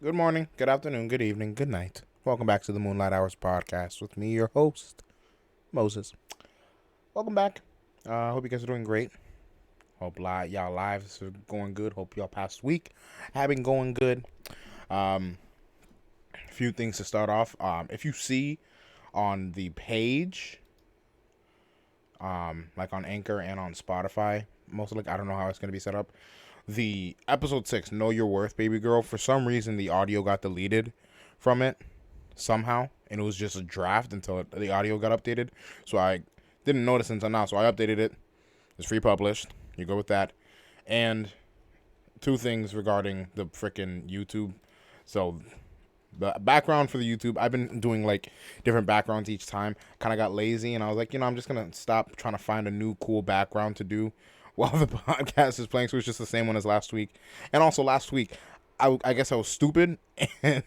Good morning, good afternoon, good evening, good night. Welcome back to the Moonlight Hours podcast with me, your host, Moses. Welcome back. Hope you guys are doing great. Hope y'all lives are going good. Hope y'all past week have been going good. A few things to start off. If you see on the page, like on Anchor and on Spotify, mostly, I don't know how it's gonna be set up. The episode 6, Know Your Worth, Baby Girl. For some reason, the audio got deleted from it somehow, and it was just a draft until the audio got updated. So I didn't notice until now. So I updated it. It's free published. You go with that. And two things regarding the freaking YouTube. So the background for the YouTube, I've been doing like different backgrounds each time. Kind of got lazy, and I was like, I'm just gonna stop trying to find a new cool background to do while the podcast is playing. So it's just the same one as last week. And also last week, I guess I was stupid, and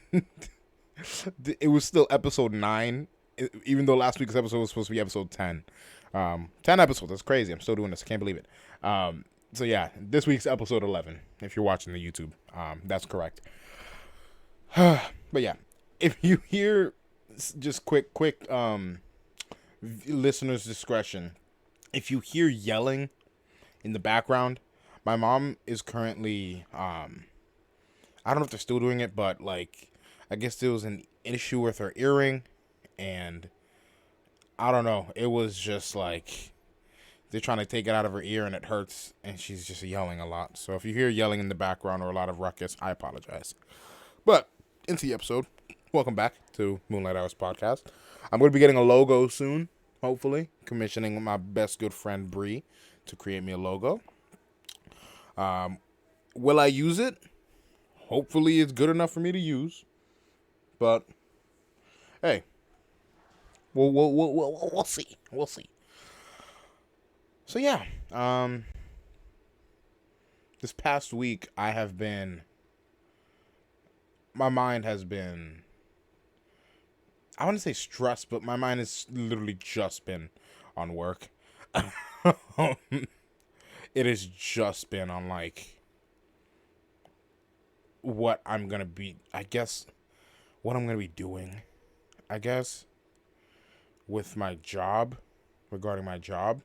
it was still episode 9, even though last week's episode was supposed to be episode 10. 10 episodes. That's crazy. I'm still doing this. I can't believe it. So yeah, this week's episode 11. If you're watching the YouTube, that's correct. But yeah, if you hear, just quick listener's discretion. If you hear yelling in the background, my mom is currently I don't know if they're still doing it, but like I guess there was an issue with her earring, and I don't know. It was just like they're trying to take it out of her ear and it hurts, and she's just yelling a lot. So if you hear yelling in the background or a lot of ruckus, I apologize. But into the episode. Welcome back to Moonlight Hours podcast. I'm going to be getting a logo soon, hopefully. Commissioning my best good friend Bree to create me a logo. Will I use it? Hopefully it's good enough for me to use. But, hey, we'll see. We'll see. So, yeah. This past week, my mind has been, I want to say stressed, but my mind has literally just been on work. It has just been on like what I'm going to be, I guess, what I'm going to be doing, I guess, with my job, regarding my job.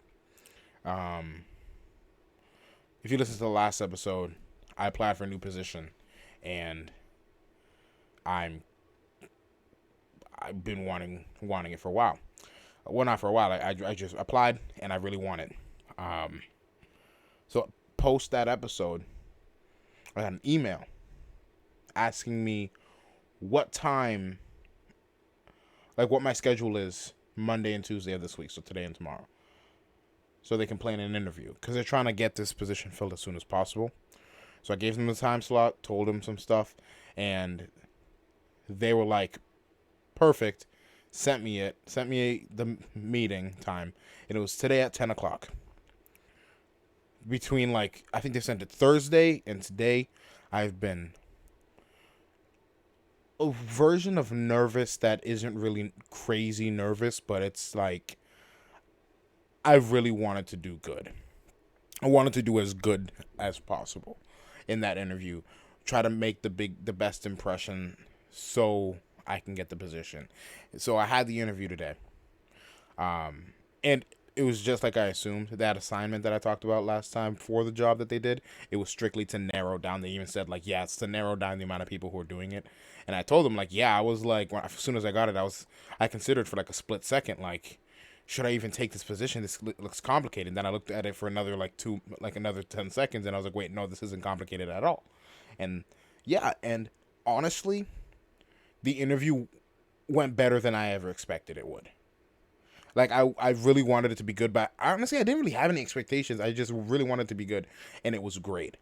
If you listen to the last episode, I applied for a new position, and I've been wanting it for a while. Well, not for a while. I just applied, and I really want it. So post that episode, I got an email asking me what time, like what my schedule is Monday and Tuesday of this week. So today and tomorrow. So they can plan an interview because they're trying to get this position filled as soon as possible. So I gave them the time slot, told them some stuff, and they were like, perfect. Sent me the meeting time, and it was today at 10 o'clock. Between like, I think they sent it Thursday and today, I've been a version of nervous that isn't really crazy nervous, but it's like I really wanted to do good. I wanted to do as good as possible in that interview. Try to make the best impression so I can get the position. So I had the interview today. And it was just like I assumed. That assignment that I talked about last time for the job that they did, it was strictly to narrow down. They even said, like, yeah, it's to narrow down the amount of people who are doing it. And I told them, like, yeah, I was like, as soon as I got it, I considered for like a split second, like, should I even take this position? This looks complicated. And then I looked at it for another another 10 seconds, and I was like, wait, no, this isn't complicated at all. And yeah, and honestly, the interview went better than I ever expected it would. Like, I really wanted it to be good, but honestly, I didn't really have any expectations. I just really wanted it to be good, and it was great.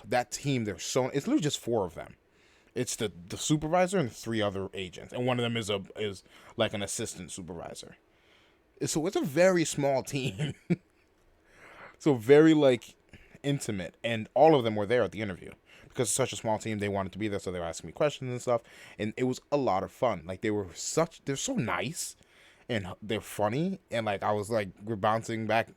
That team, it's literally just 4 of them. It's the supervisor and 3 other agents, and one of them is like an assistant supervisor. So it's a very small team. So very like intimate, and all of them were there at the interview because it's such a small team. They wanted to be there, so they were asking me questions and stuff, and it was a lot of fun. Like they're so nice, and they're funny, and like I was like we're bouncing back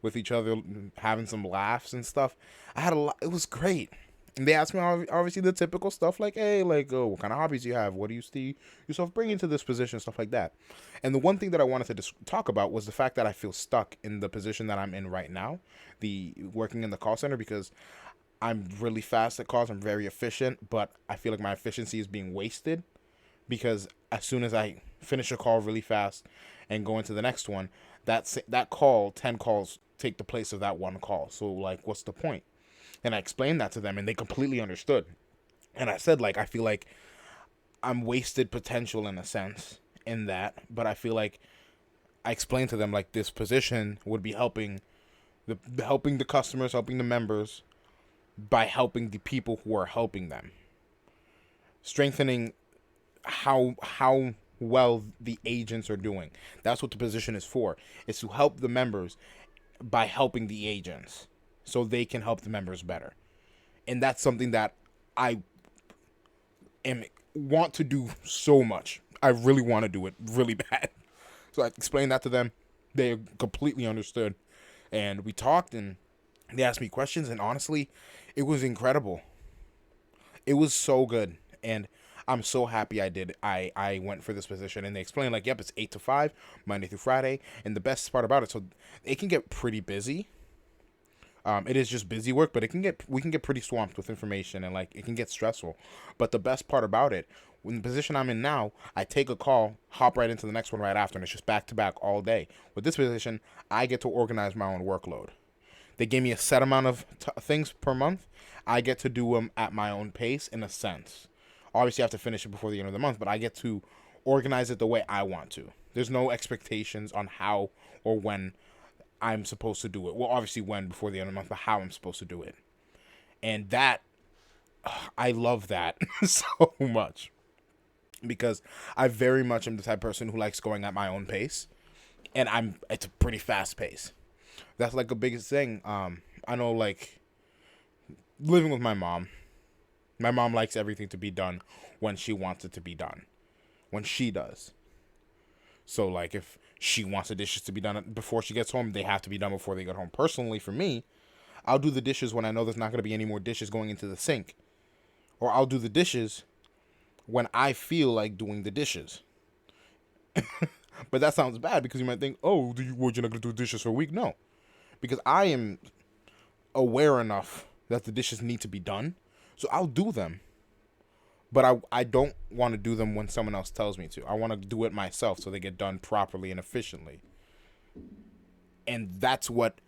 with each other, having some laughs and stuff. I had a lot. It was great. And they asked me obviously the typical stuff like, hey, like, oh, what kind of hobbies do you have? What do you see yourself bringing to this position? Stuff like that. And the one thing that I wanted to talk about was the fact that I feel stuck in the position that I'm in right now, the working in the call center, because I'm really fast at calls. I'm very efficient, but I feel like my efficiency is being wasted because as soon as I finish a call really fast and go into the next one, that call, 10 calls take the place of that one call. So like, what's the point? And I explained that to them and they completely understood. And I said, like, I feel like I'm wasted potential in a sense in that, but I feel like I explained to them like this position would be helping the customers, helping the members by helping the people who are helping them. Strengthening how well the agents are doing. That's what the position is for. It's to help the members by helping the agents so they can help the members better. And that's something that I want to do so much. I really want to do it really bad. So I explained that to them. They completely understood. And we talked and they asked me questions. And honestly, it was incredible. It was so good. And I'm so happy I did. I went for this position. And they explained, like, yep, it's 8 to 5, Monday through Friday. And the best part about it, so it can get pretty busy. It is just busy work, but we can get pretty swamped with information and like it can get stressful. But the best part about it, in the position I'm in now, I take a call, hop right into the next one right after, and it's just back to back all day. With this position, I get to organize my own workload. They gave me a set amount of things per month. I get to do them at my own pace in a sense. Obviously, I have to finish it before the end of the month, but I get to organize it the way I want to. There's no expectations on how or when I'm supposed to do it. Well, obviously when before the end of the month, but how I'm supposed to do it. And that, I love that so much. Because I very much am the type of person who likes going at my own pace. And it's a pretty fast pace. That's like the biggest thing. I know, like, living with my mom likes everything to be done when she wants it to be done. When she does. So, like, if she wants the dishes to be done before she gets home, they have to be done before they get home. Personally, for me, I'll do the dishes when I know there's not going to be any more dishes going into the sink. Or I'll do the dishes when I feel like doing the dishes. But that sounds bad because you might think, oh, you're not going to do dishes for a week? No. Because I am aware enough that the dishes need to be done. So I'll do them. But I don't want to do them when someone else tells me to. I want to do it myself so they get done properly and efficiently. And that's what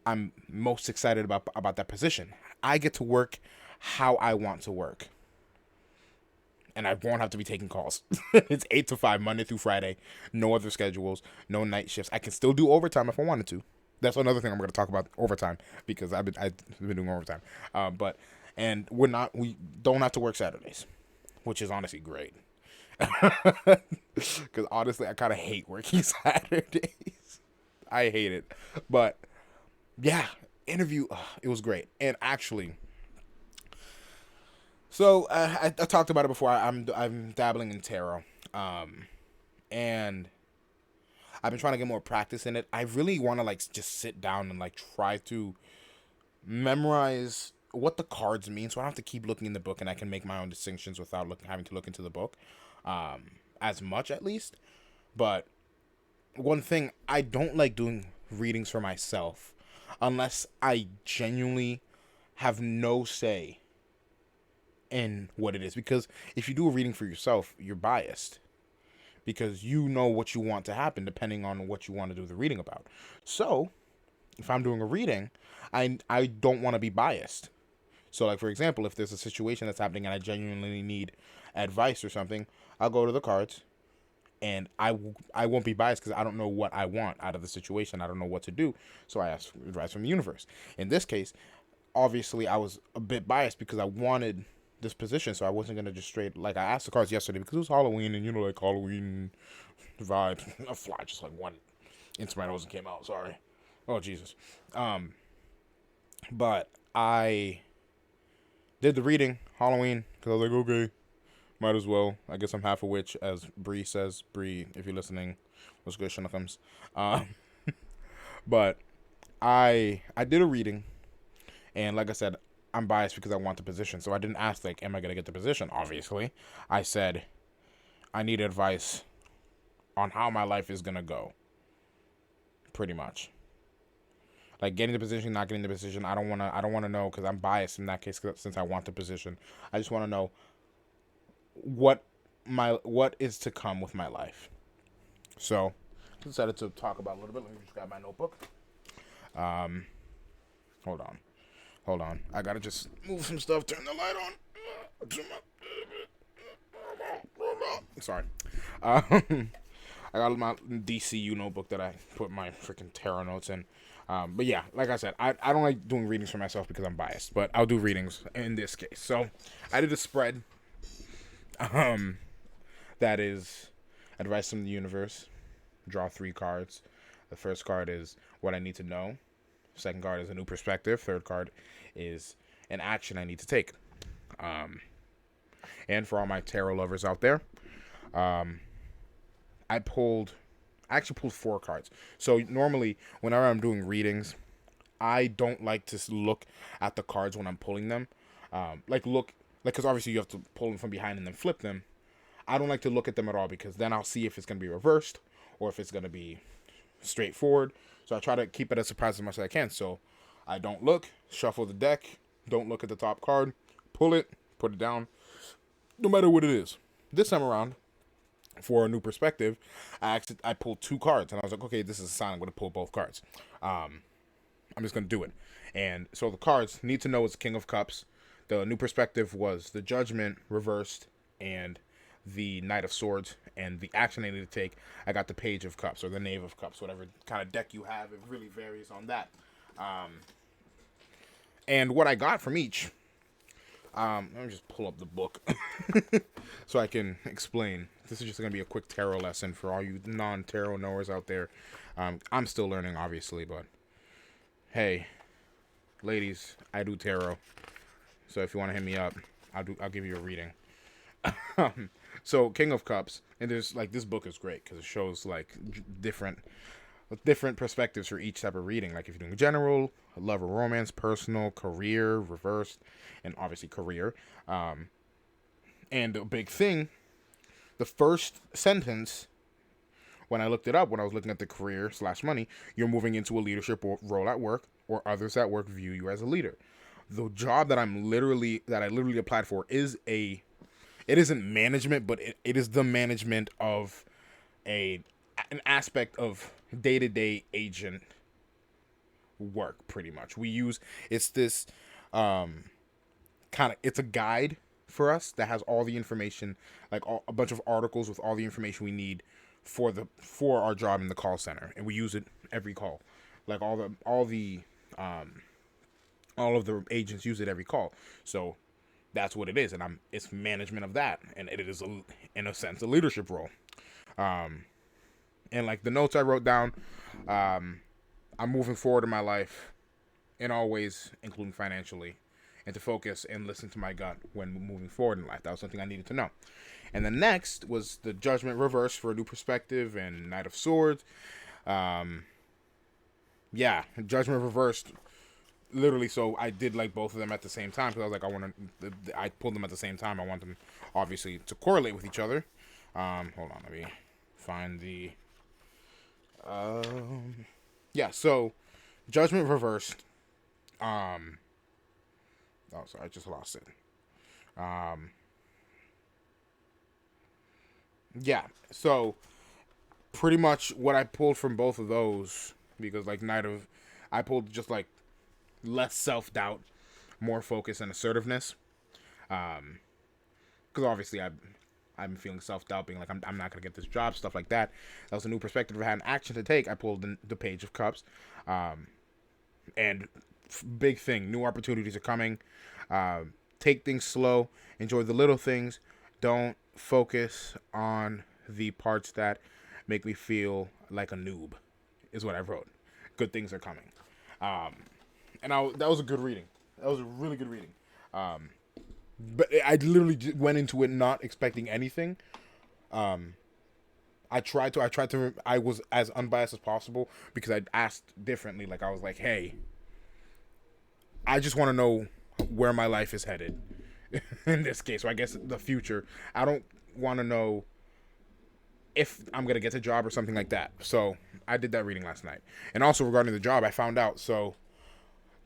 I'm most excited about that position. I get to work how I want to work. And I won't have to be taking calls. It's 8 to 5, Monday through Friday. No other schedules, no night shifts. I can still do overtime if I wanted to. That's another thing I'm going to talk about, overtime, because I've been doing overtime. And we don't have to work Saturdays, which is honestly great. Because honestly, I kind of hate working Saturdays. I hate it. But yeah, interview, it was great. And actually, so I talked about it before. I'm dabbling in tarot, and I've been trying to get more practice in it. I really want to like just sit down and like try to memorize what the cards mean, so I don't have to keep looking in the book, and I can make my own distinctions without having to look into the book, as much at least. But one thing, I don't like doing readings for myself unless I genuinely have no say in what it is. Because if you do a reading for yourself, you're biased. Because you know what you want to happen depending on what you want to do the reading about. So, if I'm doing a reading, I don't want to be biased. So, like, for example, if there's a situation that's happening and I genuinely need advice or something, I'll go to the cards, and I won't be biased because I don't know what I want out of the situation. I don't know what to do, so I ask advice from the universe. In this case, obviously, I was a bit biased because I wanted this position, so I wasn't going to just straight, like, I asked the cards yesterday because it was Halloween, and, you know, like, Halloween vibes. A fly just, like, went into my nose and came out, sorry. Oh, Jesus. But I did the reading, Halloween, because I was like, okay, might as well. I guess I'm half a witch, as Bree says. Bree, if you're listening, what's good, Shinakams? But I did a reading, and like I said, I'm biased because I want the position. So I didn't ask, like, am I going to get the position? Obviously. I said, I need advice on how my life is going to go. Pretty much. Like, getting the position, not getting the position. I don't want to know, because I'm biased in that case, since I want the position. I just want to know what is to come with my life. So I decided to talk about a little bit. Let me just grab my notebook. Hold on. I gotta just move some stuff. Turn the light on. Sorry. I got my DCU notebook that I put my freaking tarot notes in. But yeah, like I said, I don't like doing readings for myself because I'm biased, but I'll do readings in this case. So I did a spread. That is advice from the universe. Draw 3 cards. The first card is what I need to know. Second card is a new perspective. Third card is an action I need to take. And for all my tarot lovers out there, I actually pulled 4 cards. So normally, whenever I'm doing readings, I don't like to look at the cards when I'm pulling them. Because obviously you have to pull them from behind and then flip them. I don't like to look at them at all, because then I'll see if it's going to be reversed or if it's going to be straightforward. So I try to keep it as surprised as much as I can. So I don't look, shuffle the deck, don't look at the top card, pull it, put it down, no matter what it is. This time around, for a new perspective, I pulled 2 cards, and I was like, okay, this is a sign I'm going to pull both cards. I'm just going to do it. And so the cards need to know is King of Cups. The new perspective was the Judgment reversed and the Knight of Swords. And the action I need to take, I got the Page of Cups or the Knave of Cups, whatever kind of deck you have. It really varies on that. And what I got from each, let me just pull up the book so I can explain. This is just going to be a quick tarot lesson for all you non-tarot knowers out there. I'm still learning, obviously, but hey, ladies, I do tarot. So if you want to hit me up, I'll give you a reading. So King of Cups, and there's like, this book is great because it shows like different perspectives for each type of reading. Like if you're doing general, love or romance, personal, career, reversed, and obviously career. And the big thing, the first sentence, when I looked it up, when I was looking at the career / money, you're moving into a leadership role at work, or others at work view you as a leader. The job that I literally applied for it isn't management, but it is the management of an aspect of day-to-day agent work, pretty much. It's this it's a guide for us that has all the information, like a bunch of articles with all the information we need for our job in the call center, and we use it every call. Like all of the agents use it every call. So that's what it is, and it's management of that, and it is in a sense a leadership role. And like the notes I wrote down, I'm moving forward in my life in all ways, including financially, and to focus and listen to my gut when moving forward in life. That was something I needed to know. And the next was the Judgment reversed for a new perspective and Knight of Swords. Judgment reversed. Literally, so I did like both of them at the same time, because I was like, I pulled them at the same time. I want them obviously to correlate with each other. Hold on, let me find the. So Judgment reversed. Oh, sorry, I just lost it. So pretty much what I pulled from both of those, because like I pulled just like less self-doubt, more focus and assertiveness. Because obviously I'm feeling self-doubt, being like, I'm not going to get this job, stuff like that. That was a new perspective. If I had an action to take, I pulled the Page of Cups. And big thing, new opportunities are coming. Take things slow. Enjoy the little things. Don't focus on the parts that make me feel like a noob, is what I wrote. Good things are coming. And that was a good reading. That was a really good reading. But I literally went into it not expecting anything. I was as unbiased as possible, because I asked differently. Like I was like, hey, I just want to know where my life is headed in this case. So I guess the future. I don't want to know if I'm going to get a job or something like that. So I did that reading last night. And also regarding the job, I found out. So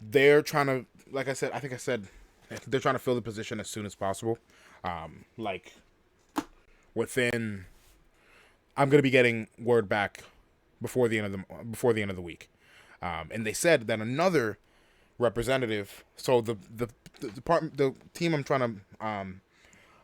they're trying to, like I said, I think I said, they're trying to fill the position as soon as possible. Like within, I'm going to be getting word back before the end of the week. And they said that another representative, so the team I'm trying to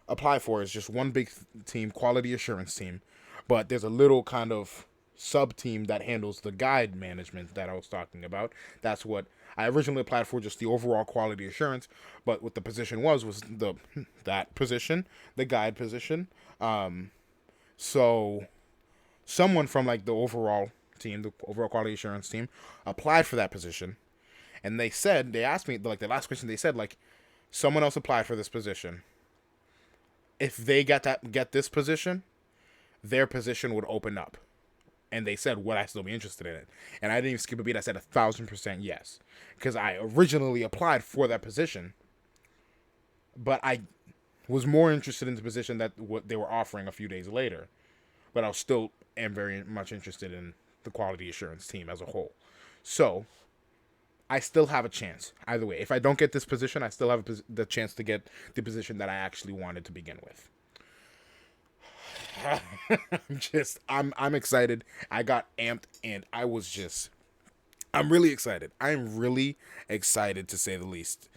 apply for is just one big team, quality assurance team, but there's a little kind of sub team that handles the guide management that I was talking about. That's what I originally applied for, just the overall quality assurance, but what the position was that position, the guide position. So someone from like the overall team, the overall quality assurance team, applied for that position, and they asked me, like, the last question, they said, like, someone else applied for this position. If they get this position, their position would open up. And they said, would I still be interested in it? And I didn't even skip a beat. I said 1,000% yes. Because I originally applied for that position, but I was more interested in the position that what they were offering a few days later. But I still am very much interested in the quality assurance team as a whole. So I still have a chance. Either way, if I don't get this position, I still have the chance to get the position that I actually wanted to begin with. I'm excited. I got amped, and I'm really excited. I'm really excited, to say the least.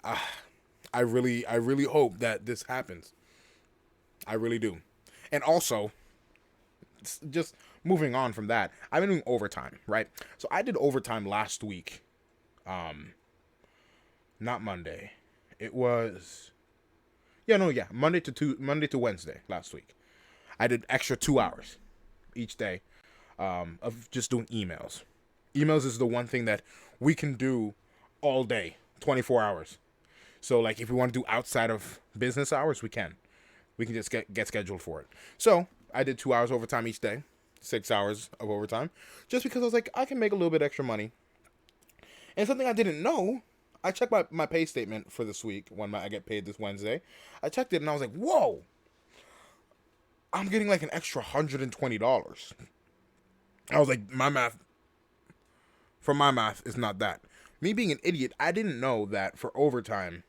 I really hope that this happens. I really do. And also, just moving on from that, I've been doing overtime, right? So I did overtime last week. Not Monday. It was, Monday to Wednesday last week. I did extra 2 hours each day of just doing emails. Emails is the one thing that we can do all day, 24 hours. So, like, if we want to do outside of business hours, we can. We can just get scheduled for it. So, I did 2 hours overtime each day, 6 hours of overtime, just because I was like, I can make a little bit extra money. And something I didn't know, I checked my pay statement for this week when I get paid this Wednesday. I checked it, and I was like, whoa. I'm getting like an extra $120. I was like, my math is not that. Me being an idiot, I didn't know that for overtime,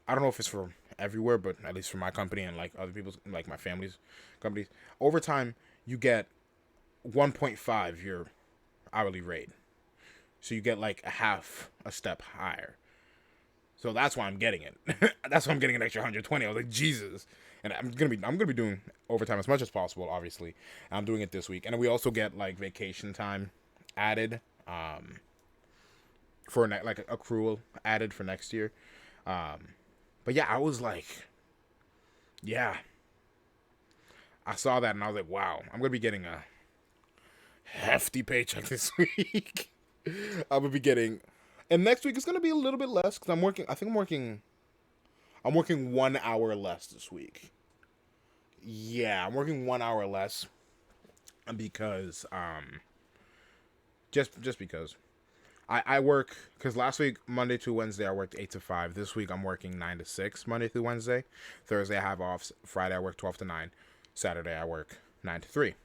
I don't know if it's for everywhere, but at least for my company and like other people's, like my family's companies, overtime, you get 1.5 your hourly rate. So you get like a step higher. So that's why I'm getting it. That's why I'm getting an extra 120. I was like, Jesus. And I'm gonna be doing overtime as much as possible, obviously. I'm doing it this week. And then we also get like vacation time added, for like accrual added for next year. But yeah, I was like, yeah. I saw that and I was like, wow, I'm gonna be getting a hefty paycheck this week. I'm gonna be getting, and next week it's gonna be a little bit less because I'm working. I think I'm working 1 hour less this week. Yeah, I'm working 1 hour less because just because I work, because last week Monday to Wednesday I worked 8 to 5. This week I'm working 9 to 6 Monday through Wednesday. Thursday I have off. Friday I work 12 to 9. Saturday I work 9 to 3.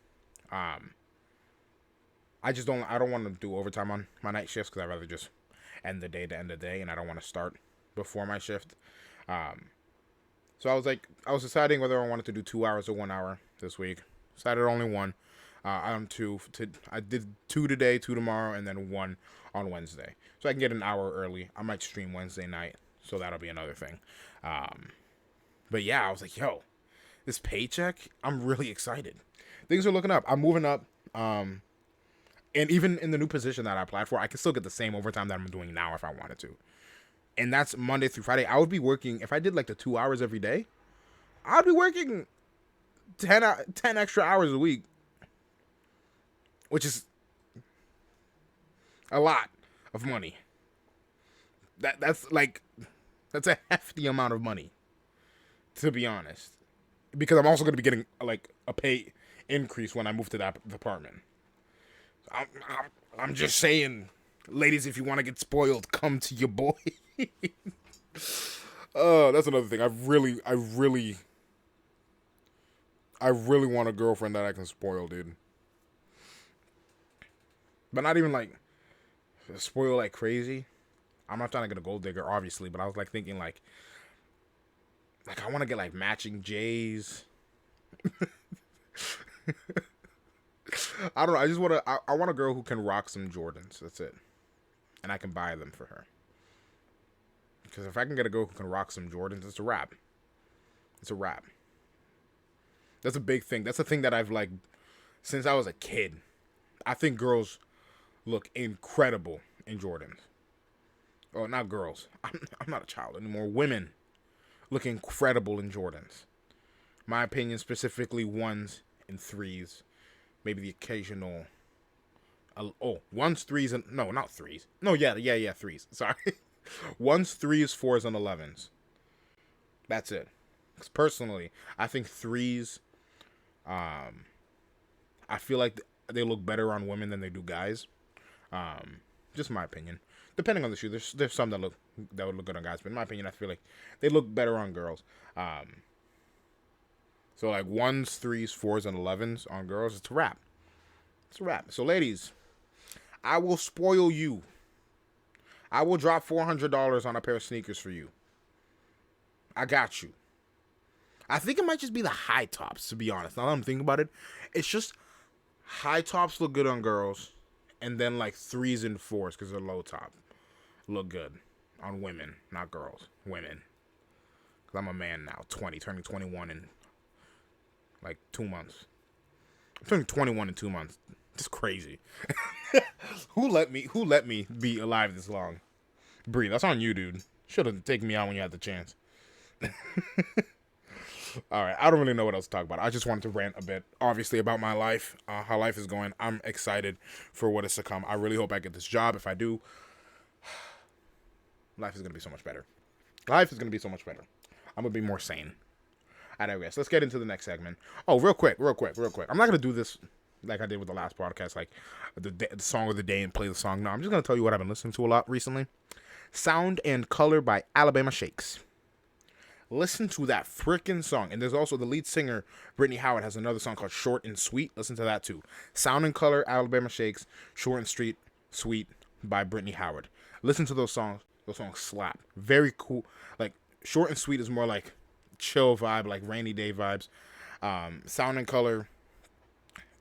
I don't want to do overtime on my night shifts because I'd rather just end the day, and I don't want to start before my shift. So I was deciding whether I wanted to do 2 hours or 1 hour this week. Decided only one. I did 2 today, 2 tomorrow, and then 1 on Wednesday. So I can get an hour early. I might stream Wednesday night, so that'll be another thing. But yeah, I was like, yo, this paycheck, I'm really excited. Things are looking up. I'm moving up. And even in the new position that I applied for, I can still get the same overtime that I'm doing now if I wanted to. And that's Monday through Friday. I would be working, if I did like the 2 hours every day, I'd be working 10 extra hours a week, which is a lot of money. That's a hefty amount of money, to be honest. Because I'm also going to be getting like a pay increase when I move to that department. I'm just saying, ladies, if you want to get spoiled, come to your boy. Oh, that's another thing. I really want a girlfriend that I can spoil, dude. But not even like spoil like crazy. I'm not trying to get a gold digger, obviously, but I was like thinking like I want to get like matching J's. I don't know. I just want to. I want a girl who can rock some Jordans. That's it, and I can buy them for her. Because if I can get a girl who can rock some Jordans, it's a wrap. It's a wrap. That's a big thing. That's a thing that I've like since I was a kid. I think girls look incredible in Jordans. Oh, not girls. I'm not a child anymore. Women look incredible in Jordans. My opinion, specifically ones and threes, maybe the occasional. Ones, threes, and no, not threes. No, yeah, threes. Sorry, ones, threes, fours, and 11s. That's it. 'Cause personally, I think threes. I feel like they look better on women than they do guys. Just my opinion. Depending on the shoe, there's some that would look good on guys, but in my opinion, I feel like they look better on girls. So like ones, threes, fours, and 11s on girls, it's a wrap. It's a wrap. So ladies, I will spoil you. I will drop $400 on a pair of sneakers for you. I got you. I think it might just be the high tops, to be honest. Now that I'm thinking about it, it's just high tops look good on girls, and then like threes and fours because they're low top look good on women, not girls. Women. Because I'm a man now, 20, turning 21 in like 2 months. I'm turning 21 in 2 months. It's crazy. Who let me be alive this long? Bree, that's on you, dude. Should have taken me out when you had the chance. All right, I don't really know what else to talk about. I just wanted to rant a bit, obviously, about my life, how life is going. I'm excited for what is to come. I really hope I get this job. If I do, life is going to be so much better. Life is going to be so much better. I'm going to be more sane. I digress. Let's get into the next segment. Oh, real quick. I'm not going to do this like I did with the last podcast, like the song of the day and play the song. No, I'm just going to tell you what I've been listening to a lot recently. Sound and Color by Alabama Shakes. Listen to that freaking song. And there's also the lead singer, Brittany Howard, has another song called Short and Sweet. Listen to that too. Sound and Color, Alabama Shakes, Short and Sweet by Brittany Howard. Listen to those songs. Those songs slap. Very cool. Like, Short and Sweet is more like chill vibe, like rainy day vibes. Sound and Color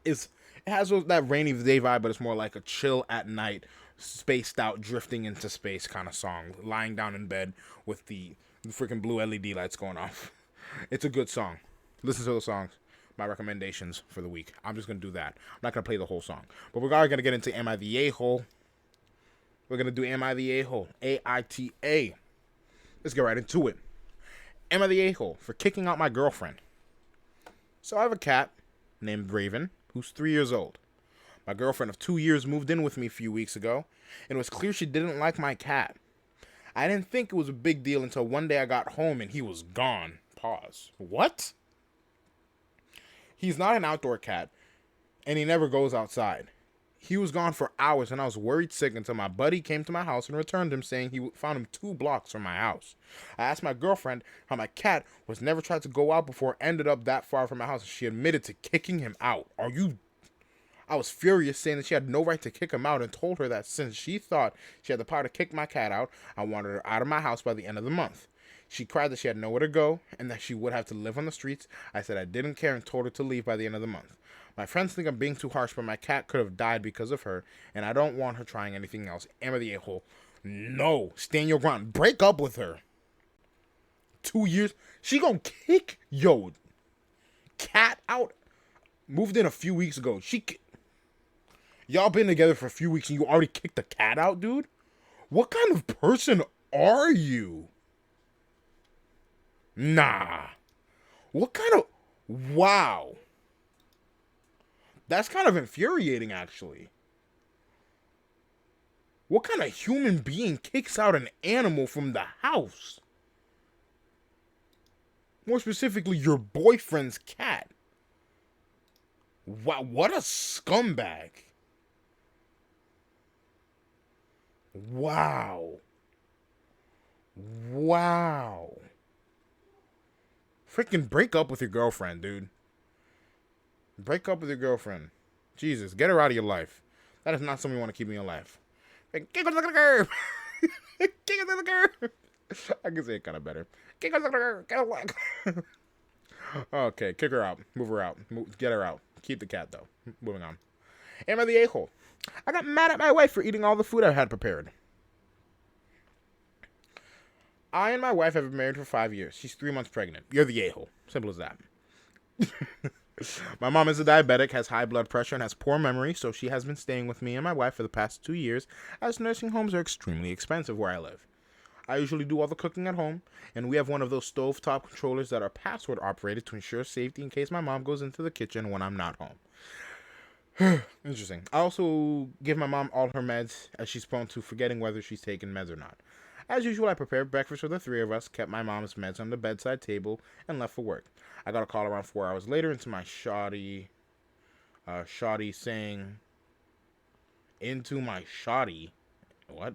it has that rainy day vibe, but it's more like a chill at night, spaced out, drifting into space kind of song. Lying down in bed with the freaking blue LED lights going off. It's a good song. Listen to those songs. My recommendations for the week. I'm just going to do that. I'm not going to play the whole song. But we're going to get into Am I the A-Hole? We're going to do Am I the A-Hole? A-I-T-A. Let's get right into it. Am I the A-Hole for kicking out my girlfriend? So I have a cat named Raven who's 3 years old. My girlfriend of 2 years moved in with me a few weeks ago, and it was clear she didn't like my cat. I didn't think it was a big deal until one day I got home and he was gone. Pause. What? He's not an outdoor cat, and he never goes outside. He was gone for hours, and I was worried sick until my buddy came to my house and returned him, saying he found him 2 blocks from my house. I asked my girlfriend how my cat was never tried to go out before ended up that far from my house, and she admitted to kicking him out. I was furious, saying that she had no right to kick him out, and told her that since she thought she had the power to kick my cat out, I wanted her out of my house by the end of the month. She cried that she had nowhere to go and that she would have to live on the streets. I said I didn't care and told her to leave by the end of the month. My friends think I'm being too harsh, but my cat could have died because of her, and I don't want her trying anything else. Am I the a-hole? No. Stand your ground. Break up with her. 2 years? She gonna kick yo cat out? Moved in a few weeks ago. Y'all been together for a few weeks and you already kicked the cat out, dude? What kind of person are you? Nah. What kind of... Wow. That's kind of infuriating, actually. What kind of human being kicks out an animal from the house? More specifically, your boyfriend's cat. Wow, what a scumbag. Wow. Wow. Freaking break up with your girlfriend, dude. Break up with your girlfriend. Jesus, get her out of your life. That is not someone you want to keep in your life. Like, kick her to the curb. Kick her to the curb. I can say it kind of better. Kick her to the curb. Get away. Okay, kick her out. Move her out. Get her out. Keep the cat, though. Moving on. Am I the a-hole? I got mad at my wife for eating all the food I had prepared. I and my wife have been married for 5 years. She's 3 months pregnant. You're the a-hole. Simple as that. My mom is a diabetic, has high blood pressure, and has poor memory, so she has been staying with me and my wife for the past 2 years, as nursing homes are extremely expensive where I live. I usually do all the cooking at home, and we have one of those stovetop controllers that are password operated to ensure safety in case my mom goes into the kitchen when I'm not home. Interesting. I also give my mom all her meds, as she's prone to forgetting whether she's taken meds or not. As usual, I prepared breakfast for the three of us, kept my mom's meds on the bedside table, and left for work. I got a call around 4 hours later into my shoddy saying, into my shoddy, what?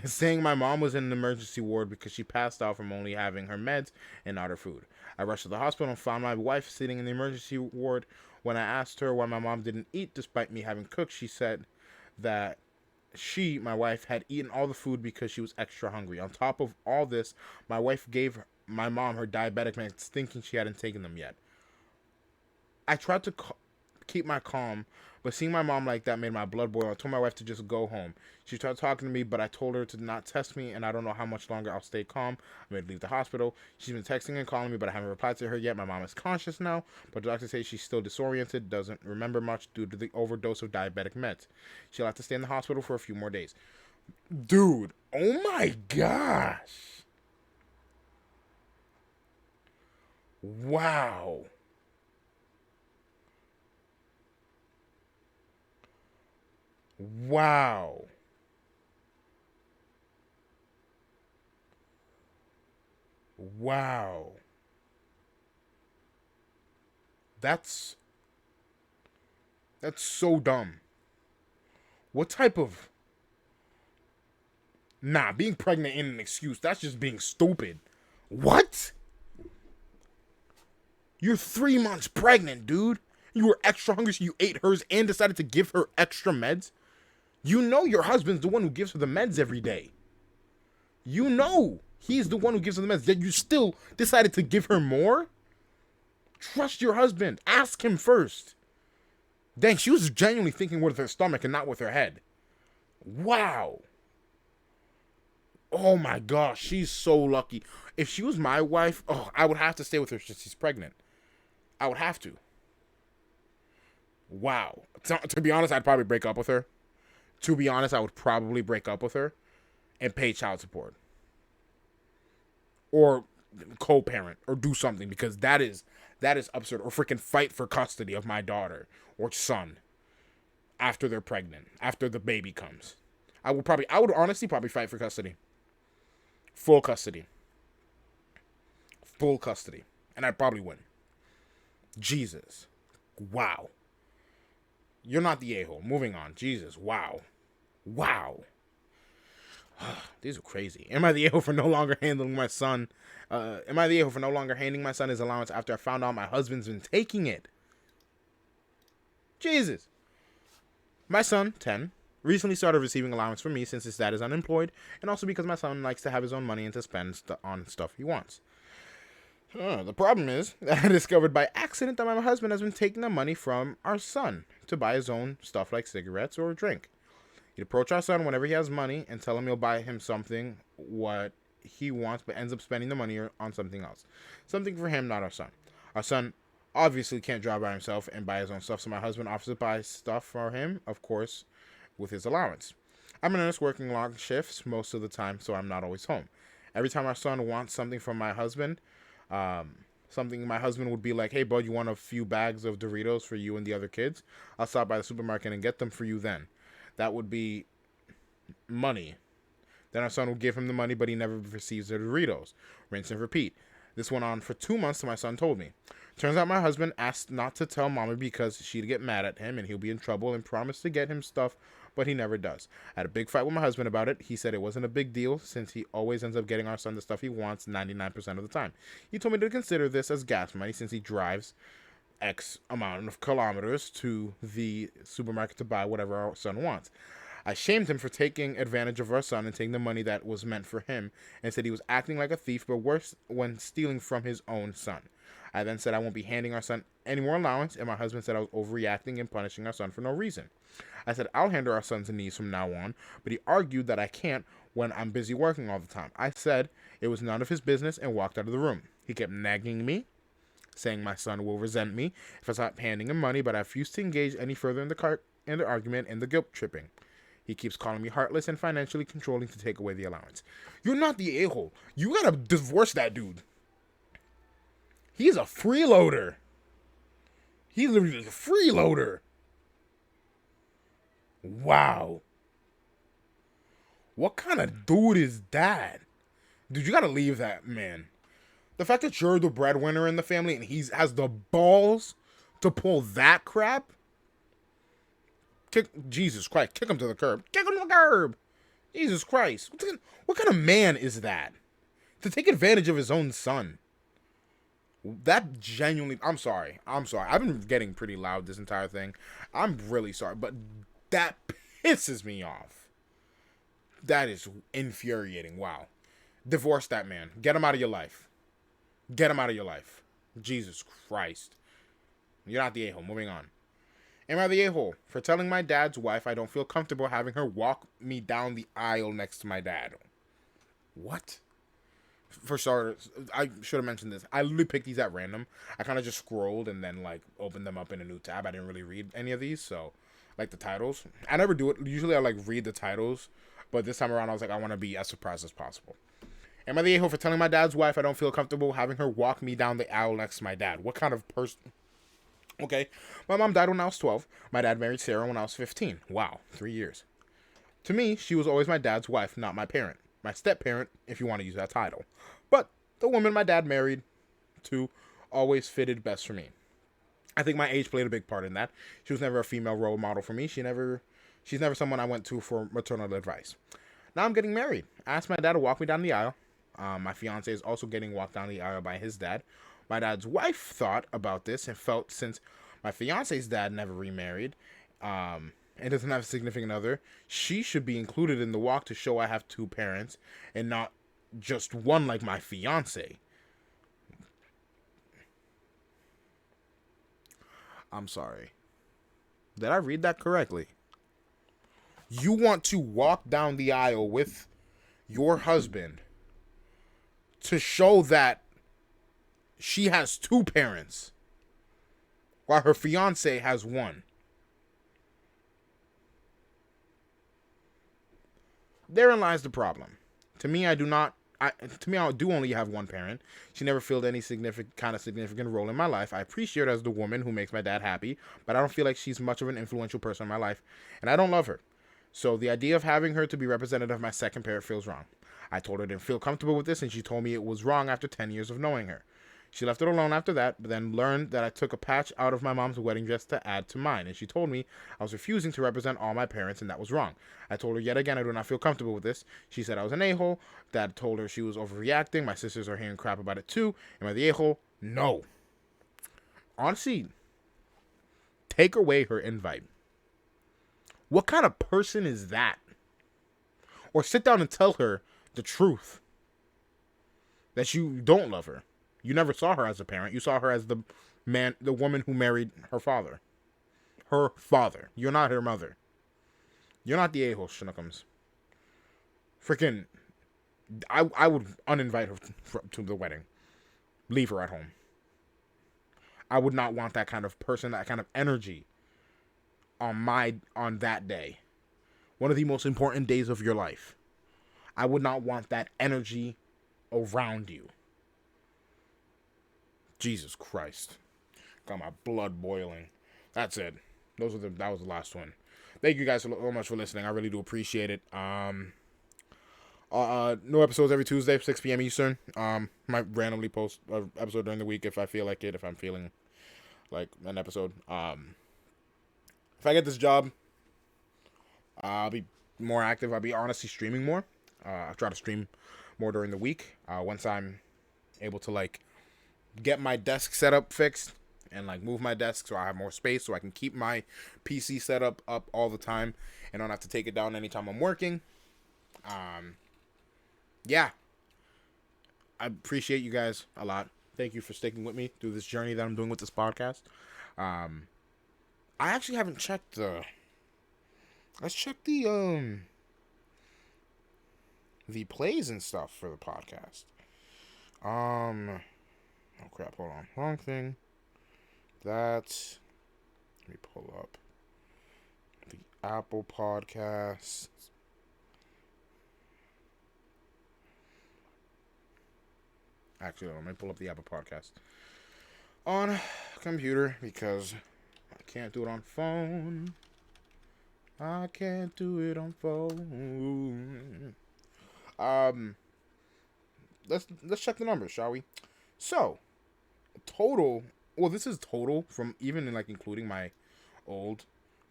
Saying my mom was in an emergency ward because she passed out from only having her meds and not her food. I rushed to the hospital and found my wife sitting in the emergency ward. When I asked her why my mom didn't eat despite me having cooked, she said that my wife, had eaten all the food because she was extra hungry. On top of all this, my wife gave my mom her diabetic meds thinking she hadn't taken them yet. I tried to keep my calm, but seeing my mom like that made my blood boil. I told my wife to just go home. She started talking to me, but I told her to not test me, and I don't know how much longer I'll stay calm. I'm ready to leave the hospital. She's been texting and calling me, but I haven't replied to her yet. My mom is conscious now, but the doctor says she's still disoriented, doesn't remember much due to the overdose of diabetic meds. She'll have to stay in the hospital for a few more days. Dude, oh my gosh. Wow. Wow. Wow. That's so dumb. What type of Nah, being pregnant ain't an excuse. That's just being stupid. What? You're 3 months pregnant, dude. You were extra hungry, so you ate hers and decided to give her extra meds? You know your husband's the one who gives her the meds every day. You know he's the one who gives her the meds. Yet you still decided to give her more? Trust your husband. Ask him first. Dang, she was genuinely thinking with her stomach and not with her head. Wow. Oh my gosh, she's so lucky. If she was my wife, I would have to stay with her since she's pregnant. I would have to. Wow. To be honest, I'd probably break up with her. To be honest, I would probably break up with her and pay child support. Or co-parent or do something, because that is absurd. Or freaking fight for custody of my daughter or son after they're pregnant, after the baby comes. I would honestly probably fight for custody. Full custody. Full custody. And I'd probably win. Jesus. Wow. You're not the a-hole. Moving on. Jesus. Wow. Wow. These are crazy. Am I the a-hole for no longer handling my son? Am I the a-hole for no longer handing my son his allowance after I found out my husband's been taking it? Jesus. My son, 10, recently started receiving allowance from me since his dad is unemployed, and also because my son likes to have his own money and to spend on stuff he wants. The problem is that I discovered by accident that my husband has been taking the money from our son to buy his own stuff like cigarettes or a drink. He'd approach our son whenever he has money and tell him he'll buy him something what he wants, but ends up spending the money on something else. Something for him, not our son. Our son obviously can't drive by himself and buy his own stuff, so my husband offers to buy stuff for him, of course, with his allowance. I'm a nurse working long shifts most of the time, so I'm not always home. Every time our son wants something from my husband, something my husband would be like, hey, bud, you want a few bags of Doritos for you and the other kids? I'll stop by the supermarket and get them for you then. That would be money. Then our son would give him the money, but he never receives the Doritos. Rinse and repeat. This went on for 2 months till my son told me. Turns out my husband asked not to tell mommy because she'd get mad at him and he'll be in trouble, and promised to get him stuff, but he never does. I had a big fight with my husband about it. He said it wasn't a big deal since he always ends up getting our son the stuff he wants 99% of the time. He told me to consider this as gas money since he drives X amount of kilometers to the supermarket to buy whatever our son wants. I shamed him for taking advantage of our son and taking the money that was meant for him, and said he was acting like a thief, but worse when stealing from his own son. I then said I won't be handing our son any more allowance, and my husband said I was overreacting and punishing our son for no reason. I said I'll handle our son's needs from now on, but he argued that I can't when I'm busy working all the time. I said it was none of his business and walked out of the room. He kept nagging me, saying my son will resent me if I stop handing him money, but I refused to engage any further in the argument and the guilt tripping. He keeps calling me heartless and financially controlling to take away the allowance. You're not the a-hole. You gotta divorce that dude. He's a freeloader. He's literally a freeloader. Wow. What kind of dude is that? Dude, you gotta leave that man. The fact that you're the breadwinner in the family and he has the balls to pull that crap. Jesus Christ, kick him to the curb. Kick him to the curb. Jesus Christ. What kind of man is that? To take advantage of his own son. That genuinely, I'm sorry. I've been getting pretty loud this entire thing. I'm really sorry, but that pisses me off. That is infuriating. Wow. Divorce that man. Get him out of your life. Get him out of your life. Jesus Christ. You're not the a-hole. Moving on. Am I the a-hole for telling my dad's wife I don't feel comfortable having her walk me down the aisle next to my dad? What? For starters, I should have mentioned this. I literally picked these at random. I kind of just scrolled and then, like, opened them up in a new tab. I didn't really read any of these, so, like, the titles. I never do it. Usually I, like, read the titles, but this time around I was like, I want to be as surprised as possible. Am I the a-hole for telling my dad's wife I don't feel comfortable having her walk me down the aisle next to my dad? What kind of person... Okay, my mom died when I was 12. My dad married Sarah when I was 15. Wow, 3 years. To me, she was always my dad's wife, not my parent. My step-parent, if you want to use that title. But the woman my dad married to always fitted best for me. I think my age played a big part in that. She was never a female role model for me. She's never someone I went to for maternal advice. Now I'm getting married. I asked my dad to walk me down the aisle. My fiance is also getting walked down the aisle by his dad. My dad's wife thought about this and felt since my fiance's dad never remarried and doesn't have a significant other, she should be included in the walk to show I have two parents and not just one like my fiance. I'm sorry. Did I read that correctly? You want to walk down the aisle with your husband to show that she has two parents, while her fiance has one. Therein lies the problem. To me, I do only have one parent. She never filled any significant role in my life. I appreciate her as the woman who makes my dad happy, but I don't feel like she's much of an influential person in my life, and I don't love her. So the idea of having her to be representative of my second parent feels wrong. I told her I didn't feel comfortable with this, and she told me it was wrong after 10 years of knowing her. She left it alone after that, but then learned that I took a patch out of my mom's wedding dress to add to mine, and she told me I was refusing to represent all my parents, and that was wrong. I told her yet again I do not feel comfortable with this. She said I was an a-hole. Dad told her she was overreacting. My sisters are hearing crap about it too. Am I the a-hole? No. Honestly, take away her invite. What kind of person is that? Or sit down and tell her the truth. That you don't love her. You never saw her as a parent. You saw her as the woman who married her father. Her father. You're not her mother. You're not the a-hole, Schnookums. Freaking, I would uninvite her to the wedding. Leave her at home. I would not want that kind of person, that kind of energy on that day. One of the most important days of your life. I would not want that energy around you. Jesus Christ. Got my blood boiling. That's it. That was the last one. Thank you guys so much for listening. I really do appreciate it. New episodes every Tuesday, 6 p.m. Eastern. Might randomly post an episode during the week if I feel like it, if I'm feeling like an episode. If I get this job, I'll be more active. I'll be honestly streaming more. I'll try to stream more during the week. Once I'm able to like get my desk setup fixed and like move my desk so I have more space so I can keep my PC setup up all the time and don't have to take it down anytime I'm working. Yeah, I appreciate you guys a lot. Thank you for sticking with me through this journey that I'm doing with this podcast. Um, I actually haven't checked the. Let's check the plays and stuff for the podcast. Oh crap! Hold on, wrong thing. That's. Let me pull up the Apple Podcasts. Actually, let me pull up the Apple Podcast on computer because I can't do it on phone. I can't do it on phone. Let's check the numbers, shall we? So, total. Well, this is total from even in like including my old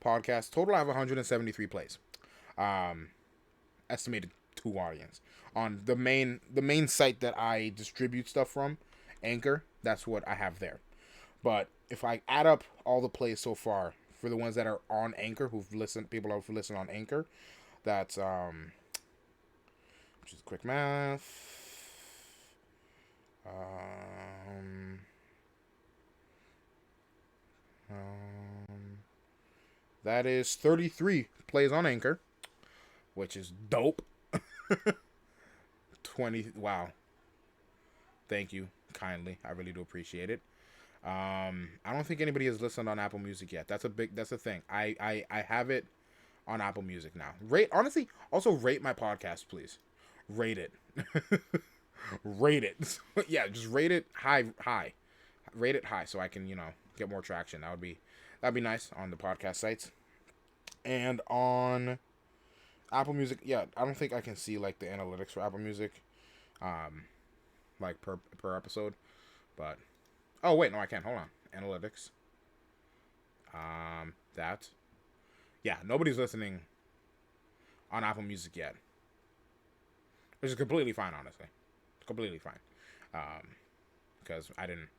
podcast. Total, I have 173 plays. Estimated to audience on the main site that I distribute stuff from, Anchor. That's what I have there. But if I add up all the plays so far for the ones that are on Anchor, people who've listened on Anchor, that's which is quick math. That is 33 plays on Anchor, which is dope. 20. Wow. Thank you kindly. I really do appreciate it. I don't think anybody has listened on Apple Music yet. That's a thing. I have it on Apple Music now. Also rate my podcast, please. Rate it. Rate it. Yeah, just rate it high. Rate it high so I can, get more traction. That'd be nice on the podcast sites. And on Apple Music, yeah, I don't think I can see like the analytics for Apple Music. Like per episode. But oh wait, no I can't. Hold on. Analytics. That. Yeah, nobody's listening on Apple Music yet. Which is completely fine, honestly. Completely fine. Because I didn't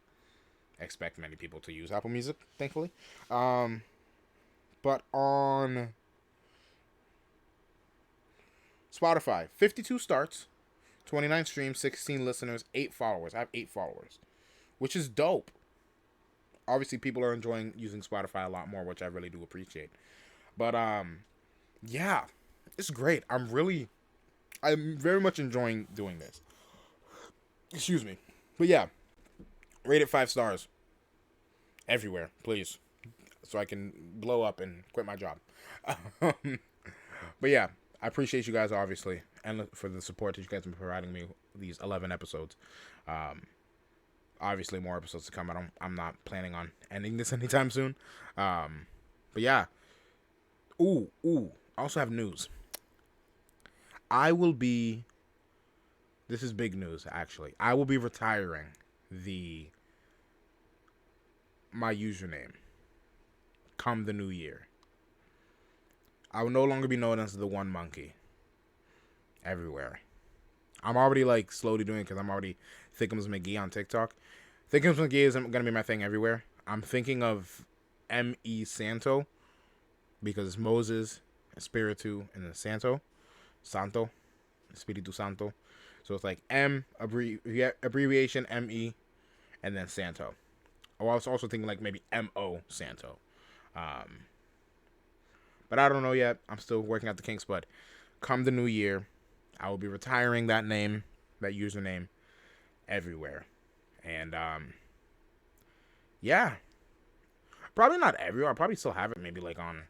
expect many people to use Apple Music, thankfully. But on Spotify, 52 starts, 29 streams, 16 listeners, 8 followers. I have 8 followers, which is dope. Obviously, people are enjoying using Spotify a lot more, which I really do appreciate. But, yeah, it's great. I'm very much enjoying doing this. Excuse me. But yeah, rate it 5 stars everywhere, please, so I can blow up and quit my job. But yeah, I appreciate you guys, obviously, and for the support that you guys have been providing me these 11 episodes. Obviously, more episodes to come. I'm not planning on ending this anytime soon. But yeah. Ooh. I also have news. This is big news, actually. I will be retiring my username come the new year. I will no longer be known as the One Monkey everywhere. I'm already like slowly doing it because I'm already Thickums McGee on TikTok. Thickums McGee is gonna be my thing everywhere. I'm thinking of M.E. Santo because it's Moses, Espiritu, and then Santo, Espiritu Santo. So it's like abbreviation M.E. and then Santo. I was also thinking like maybe M.O. Santo. But I don't know yet. I'm still working out the kinks. But come the new year, I will be retiring that name, that username, everywhere. And yeah, probably not everywhere. I'll probably still have it maybe like on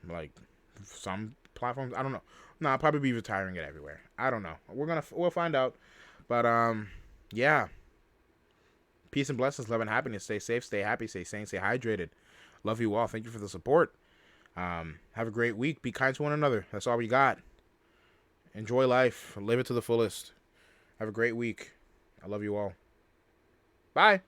like some platforms. I don't know. No, I'll probably be retiring it everywhere. I don't know. We'll find out. But yeah. Peace and blessings, love and happiness. Stay safe, stay happy, stay sane, stay hydrated. Love you all. Thank you for the support. Have a great week. Be kind to one another. That's all we got. Enjoy life. Live it to the fullest. Have a great week. I love you all. Bye.